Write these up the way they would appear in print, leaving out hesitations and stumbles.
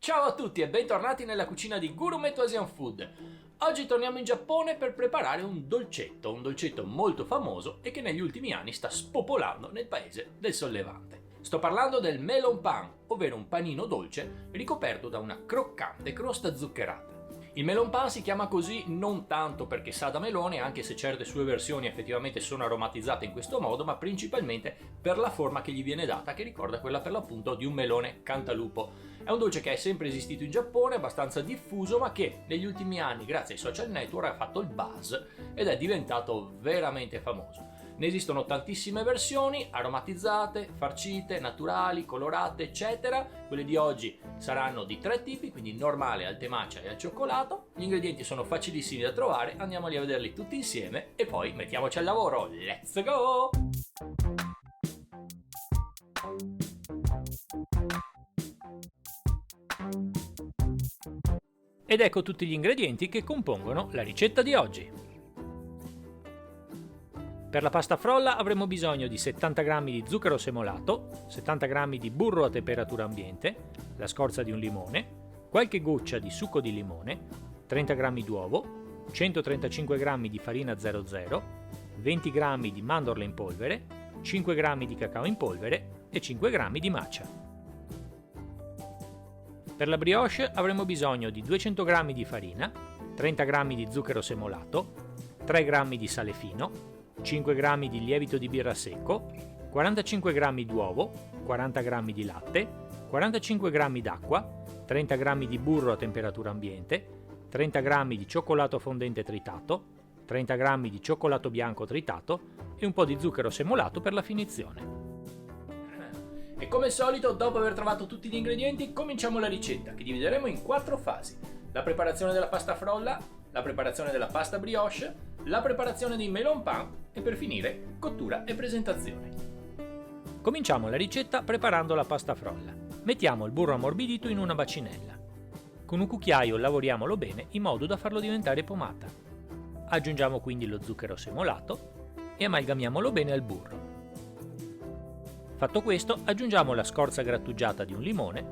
Ciao a tutti e bentornati nella cucina di Gourmet Asian Food. Oggi torniamo in Giappone per preparare un dolcetto molto famoso e che negli ultimi anni sta spopolando nel paese del Sollevante. Sto parlando del melon pan, ovvero un panino dolce ricoperto da una croccante crosta zuccherata. Il melon pan si chiama così non tanto perché sa da melone, anche se certe sue versioni effettivamente sono aromatizzate in questo modo, ma principalmente per la forma che gli viene data, che ricorda quella per l'appunto di un melone cantalupo. È un dolce che è sempre esistito in Giappone, abbastanza diffuso, ma che negli ultimi anni, grazie ai social network, ha fatto il buzz ed è diventato veramente famoso. Ne esistono tantissime versioni, aromatizzate, farcite, naturali, colorate, eccetera. Quelle di oggi saranno di 3 tipi, quindi normale, al temacia e al cioccolato. Gli ingredienti sono facilissimi da trovare, andiamoli a vederli tutti insieme e poi mettiamoci al lavoro. Let's go! Ed ecco tutti gli ingredienti che compongono la ricetta di oggi. Per la pasta frolla avremo bisogno di 70 g di zucchero semolato, 70 g di burro a temperatura ambiente, la scorza di un limone, qualche goccia di succo di limone, 30 g d'uovo, 135 g di farina 00, 20 g di mandorle in polvere, 5 g di cacao in polvere e 5 g di matcha. Per la brioche avremo bisogno di 200 g di farina, 30 g di zucchero semolato, 3 g di sale fino, 5 g di lievito di birra secco, 45 g d'uovo, 40 g di latte, 45 g d'acqua, 30 g di burro a temperatura ambiente, 30 g di cioccolato fondente tritato, 30 g di cioccolato bianco tritato e un po' di zucchero semolato per la finizione. E come al solito, dopo aver trovato tutti gli ingredienti, cominciamo la ricetta che divideremo in 4 fasi: la preparazione della pasta frolla, la preparazione della pasta brioche, la preparazione di melon pan e per finire cottura e presentazione. Cominciamo la ricetta preparando la pasta frolla. Mettiamo il burro ammorbidito in una bacinella. Con un cucchiaio lavoriamolo bene in modo da farlo diventare pomata. Aggiungiamo quindi lo zucchero semolato e amalgamiamolo bene al burro. Fatto questo, aggiungiamo la scorza grattugiata di un limone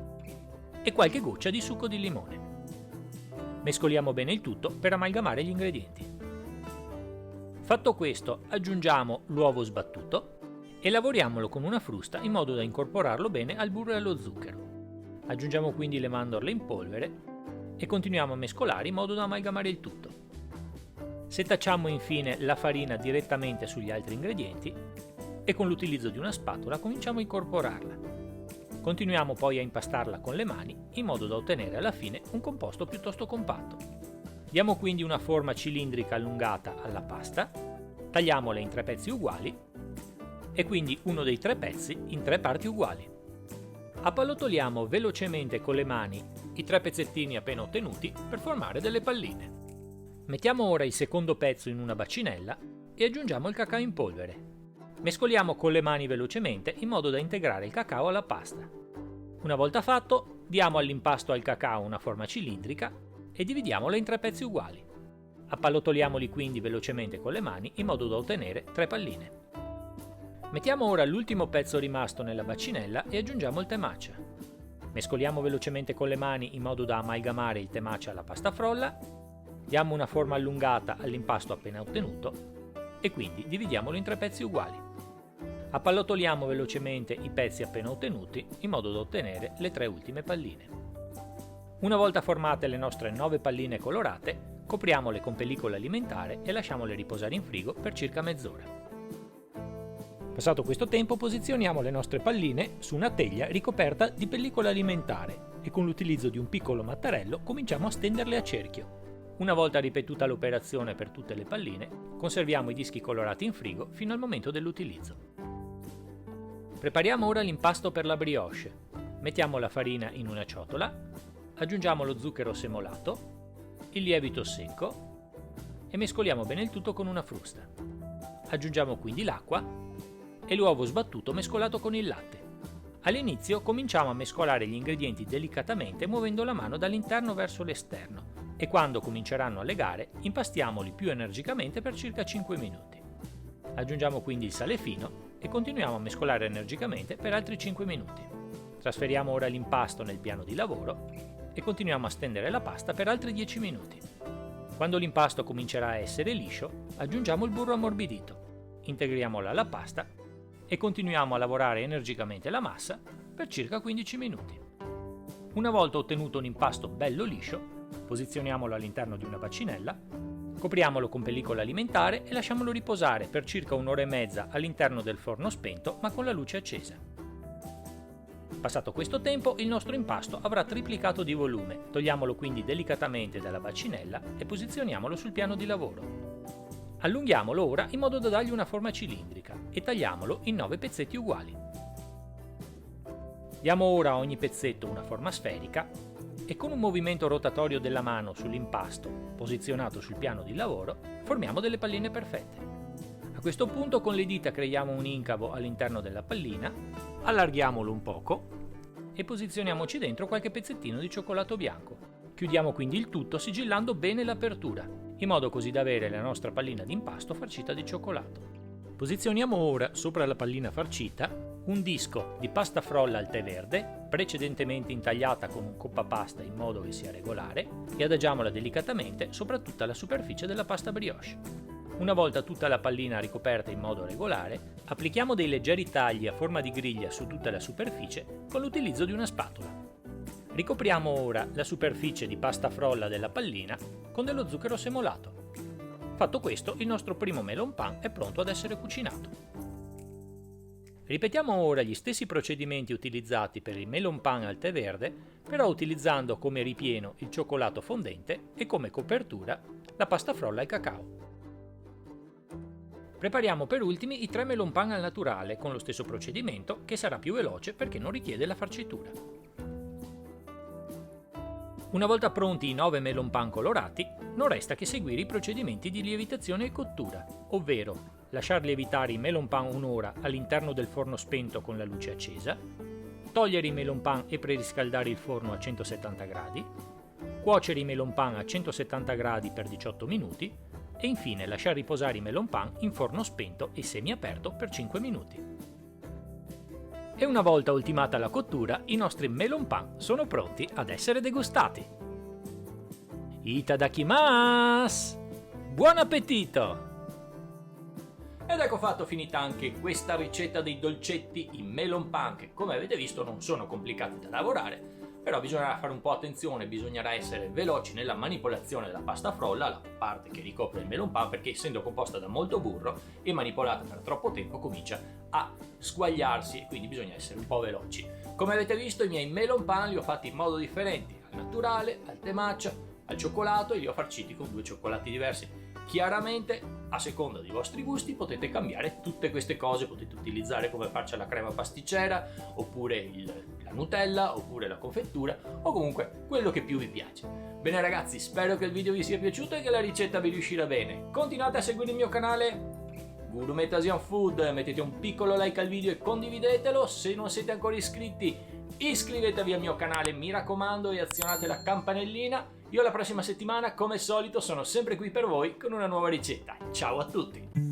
e qualche goccia di succo di limone. Mescoliamo bene il tutto per amalgamare gli ingredienti. Fatto questo, aggiungiamo l'uovo sbattuto e lavoriamolo con una frusta in modo da incorporarlo bene al burro e allo zucchero. Aggiungiamo quindi le mandorle in polvere e continuiamo a mescolare in modo da amalgamare il tutto. Setacciamo infine la farina direttamente sugli altri ingredienti e con l'utilizzo di una spatola cominciamo a incorporarla. Continuiamo poi a impastarla con le mani in modo da ottenere alla fine un composto piuttosto compatto. Diamo quindi una forma cilindrica allungata alla pasta, tagliamola in 3 pezzi uguali e quindi uno dei 3 pezzi in 3 parti uguali. Appallottoliamo velocemente con le mani i 3 pezzettini appena ottenuti per formare delle palline. Mettiamo ora il secondo pezzo in una bacinella e aggiungiamo il cacao in polvere. Mescoliamo con le mani velocemente in modo da integrare il cacao alla pasta. Una volta fatto, diamo all'impasto al cacao una forma cilindrica e dividiamola in 3 pezzi uguali. Appallottoliamoli quindi velocemente con le mani in modo da ottenere 3 palline. Mettiamo ora l'ultimo pezzo rimasto nella bacinella e aggiungiamo il temacia. Mescoliamo velocemente con le mani in modo da amalgamare il temacia alla pasta frolla, diamo una forma allungata all'impasto appena ottenuto e quindi dividiamolo in 3 pezzi uguali. Appallottoliamo velocemente i pezzi appena ottenuti in modo da ottenere le 3 ultime palline. Una volta formate le nostre 9 palline colorate, copriamole con pellicola alimentare e lasciamole riposare in frigo per circa mezz'ora. Passato questo tempo, posizioniamo le nostre palline su una teglia ricoperta di pellicola alimentare e con l'utilizzo di un piccolo mattarello cominciamo a stenderle a cerchio. Una volta ripetuta l'operazione per tutte le palline, conserviamo i dischi colorati in frigo fino al momento dell'utilizzo. Prepariamo ora l'impasto per la brioche. Mettiamo la farina in una ciotola, aggiungiamo lo zucchero semolato, il lievito secco e mescoliamo bene il tutto con una frusta. Aggiungiamo quindi l'acqua e l'uovo sbattuto mescolato con il latte. All'inizio cominciamo a mescolare gli ingredienti delicatamente muovendo la mano dall'interno verso l'esterno e quando cominceranno a legare impastiamoli più energicamente per circa 5 minuti. Aggiungiamo quindi il sale fino e continuiamo a mescolare energicamente per altri 5 minuti. Trasferiamo ora l'impasto nel piano di lavoro e continuiamo a stendere la pasta per altri 10 minuti. Quando l'impasto comincerà a essere liscio, aggiungiamo il burro ammorbidito, integriamolo alla pasta e continuiamo a lavorare energicamente la massa per circa 15 minuti. Una volta ottenuto un impasto bello liscio, posizioniamolo all'interno di una bacinella, copriamolo con pellicola alimentare e lasciamolo riposare per circa un'ora e mezza all'interno del forno spento ma con la luce accesa. Passato questo tempo il nostro impasto avrà triplicato di volume, togliamolo quindi delicatamente dalla bacinella e posizioniamolo sul piano di lavoro. Allunghiamolo ora in modo da dargli una forma cilindrica e tagliamolo in 9 pezzetti uguali. Diamo ora a ogni pezzetto una forma sferica e con un movimento rotatorio della mano sull'impasto posizionato sul piano di lavoro formiamo delle palline perfette. A questo punto con le dita creiamo un incavo all'interno della pallina, allarghiamolo un poco e posizioniamoci dentro qualche pezzettino di cioccolato bianco. Chiudiamo quindi il tutto sigillando bene l'apertura, in modo così da avere la nostra pallina d'impasto farcita di cioccolato. Posizioniamo ora sopra la pallina farcita un disco di pasta frolla al tè verde, precedentemente intagliata con un coppapasta in modo che sia regolare, e adagiamola delicatamente sopra tutta la superficie della pasta brioche. Una volta tutta la pallina ricoperta in modo regolare, applichiamo dei leggeri tagli a forma di griglia su tutta la superficie con l'utilizzo di una spatola. Ricopriamo ora la superficie di pasta frolla della pallina con dello zucchero semolato. Fatto questo, il nostro primo melon pan è pronto ad essere cucinato. Ripetiamo ora gli stessi procedimenti utilizzati per il melon pan al tè verde, però utilizzando come ripieno il cioccolato fondente e come copertura la pasta frolla al cacao. Prepariamo per ultimi i 3 melon pan al naturale con lo stesso procedimento, che sarà più veloce perché non richiede la farcitura. Una volta pronti i 9 melon pan colorati, non resta che seguire i procedimenti di lievitazione e cottura, ovvero lasciar lievitare i melon pan un'ora all'interno del forno spento con la luce accesa, togliere i melon pan e preriscaldare il forno a 170 gradi, cuocere i melon pan a 170 gradi per 18 minuti e infine lasciare riposare i melon pan in forno spento e semiaperto per 5 minuti. E una volta ultimata la cottura, i nostri melon pan sono pronti ad essere degustati. Itadakimasu! Buon appetito! Ed ecco fatto, finita anche questa ricetta dei dolcetti in melon pan, che come avete visto non sono complicati da lavorare, però bisognerà fare un po' attenzione, bisognerà essere veloci nella manipolazione della pasta frolla, la parte che ricopre il melon pan, perché essendo composta da molto burro e manipolata per troppo tempo comincia a squagliarsi e quindi bisogna essere un po' veloci. Come avete visto i miei melon pan li ho fatti in modo differente, al naturale, al tè matcha, al cioccolato, e li ho farciti con 2 cioccolati diversi. Chiaramente a seconda dei vostri gusti potete cambiare tutte queste cose, potete utilizzare come farcia la crema pasticcera, oppure la Nutella, oppure la confettura, o comunque quello che più vi piace. Bene ragazzi, spero che il video vi sia piaciuto e che la ricetta vi riuscirà bene. Continuate a seguire il mio canale Gourmet Asian Food, mettete un piccolo like al video e condividetelo. Se non siete ancora iscritti, iscrivetevi al mio canale, mi raccomando, e azionate la campanellina. Io la prossima settimana, come al solito, sono sempre qui per voi con una nuova ricetta. Ciao a tutti!